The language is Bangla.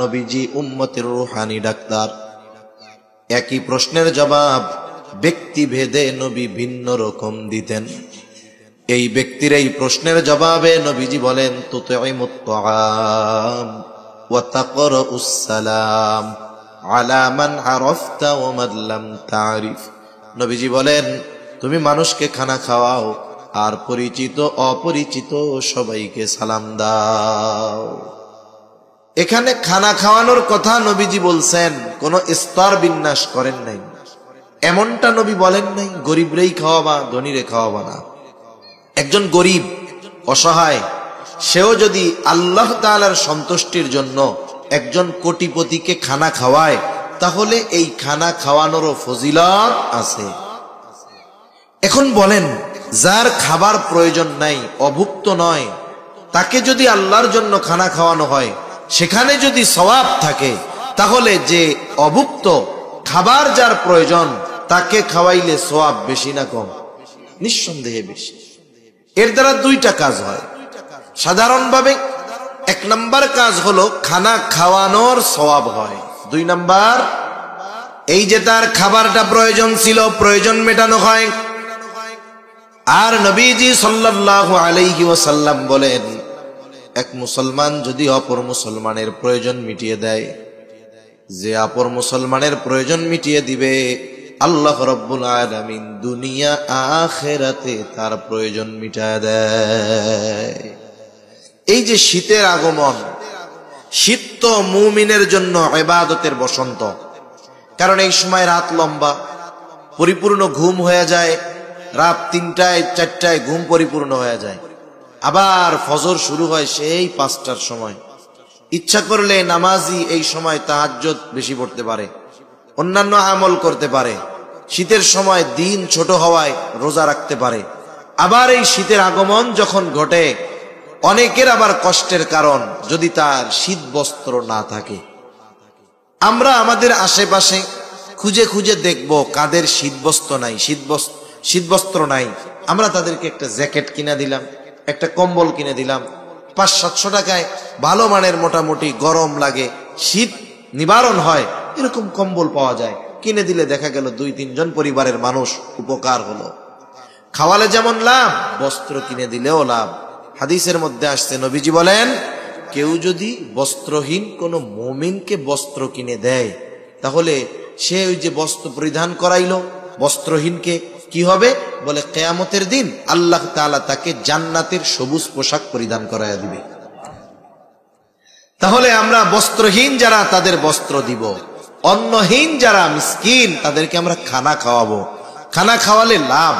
নবীজি উম্মতের রূহানি ডাক্তার। একই প্রশ্নের জবাব ব্যক্তি ভেদে নবী ভিন্ন রকম দিতেন। এই ব্যক্তির এই প্রশ্নের জবাবে নবীজি বলেন, তুতঈমুত তাআম ওয়া তাকরাউস সালাম আলা মান আরাফতা ওয়া মান লাম তারিফ। নবীজি বলেন, তুমি মানুষকে খানা খাওয়াও আর পরিচিত অপরিচিত সবাইকে সালাম দাও। এখানে খানা খাওয়ানোর কথা নবীজি বলছেন, কোন স্তর বিন্যাস করেন নাই, এমনটা নবী বলেন নাই গরিবরেই খাওয়াবা ধনীরে খাওয়াবা না। একজন গরিব অসহায় সেও যদি আল্লাহ তাআলার সন্তুষ্টির জন্য একজন কোটিপতিকে খানা খাওয়ায়, তাহলে এই খানা খাওয়ানোরও ফজিলত আছে। এখন বলেন, যার খাবার প্রয়োজন নাই, অভুক্ত নয়, তাকে যদি আল্লাহর জন্য খানা খাওয়ানো হয়, সেখানে যদি সওয়াব থাকে, তাহলে যে অভুক্ত খাবার যার প্রয়োজন তাকে খাওয়াইলে সওয়াব বেশি না কম? নিঃসন্দেহে বেশি। এর দ্বারা দুইটা কাজ হয় সাধারণভাবে। এক নাম্বার কাজ হলো খানা খাওয়ানোর সওয়াব হয়। দুই নাম্বার, এই যে তার খাবারটা প্রয়োজন ছিল, প্রয়োজন মেটানো হয়। আর নবীজি সাল্লাল্লাহু আলাইহি ওয়াসাল্লাম বলেন, এক মুসলমান যদি অপর মুসলমানের প্রয়োজন মিটিয়ে দেয়, যে অপর মুসলমানের প্রয়োজন মিটিয়ে দিবে, আল্লাহ রাব্বুল আলামিন দুনিয়া আখিরাতে তার প্রয়োজন মিটায় দেয়। এই যে শীতের আগমন, শীত তো মুমিনের জন্য ইবাদতের বসন্ত, কারণ এই সময় রাত লম্বা, পরিপূর্ণ ঘুম হয়ে যায়, রাত 3টায় 4টায় ঘুম পরিপূর্ণ হয়ে যায়। আবার ফজর শুরু হয় সেই 5টার সময়। ইচ্ছা করলে নামাজি এই সময় তাহাজ্জুদ বেশি পড়তে পারে, অন্যান্য আমল করতে পারে। শীতের সময় দিন ছোট হওয়ায় রোজা রাখতে পারে। আবার এই শীতের আগমন যখন ঘটে, অনেকের আবার কষ্টের কারণ যদি তার শীত বস্ত্র না থাকে। আমরা আমাদের আশেপাশে খুঁজে খুঁজে দেখব কাদের শীতবস্ত্র নাই, শীতবস্ত্র নাই। আমরা তাদেরকে একটা জ্যাকেট কিনে দিলাম, একটা কম্বল কিনে দিলাম, 500-700 টাকায় ভালো মানের, মোটামুটি গরম লাগে, শীত নিবারণ হয়, এরকম কম্বল পাওয়া যায়। কিনে দিলে দেখা গেল 2-3 জন পরিবারের মানুষ উপকার হলো। খাওয়ালে যেমন লাভ, বস্ত্র কিনে দিলেও লাভ। হাদিসের মধ্যে আসছে, নবীজি বলেন, কেউ যদি বস্ত্রহীন কোন মুমিনকে বস্ত্র কিনে দেয়, তাহলে সে ওই যে বস্ত্র পরিধান করাইলো বস্ত্রহীনকে, কি হবে বলে, কিয়ামতের দিন আল্লাহ তাআলা তাকে জান্নাতের সবুজ পোশাক পরিধান করাইয়া দিবে। তাহলে আমরা বস্ত্রহীন যারা তাদের বস্ত্র দিব, অন্নহীন যারা মিসকিন তাদেরকে আমরা খানা খাওয়াবো। খানা খাওয়ালে লাভ।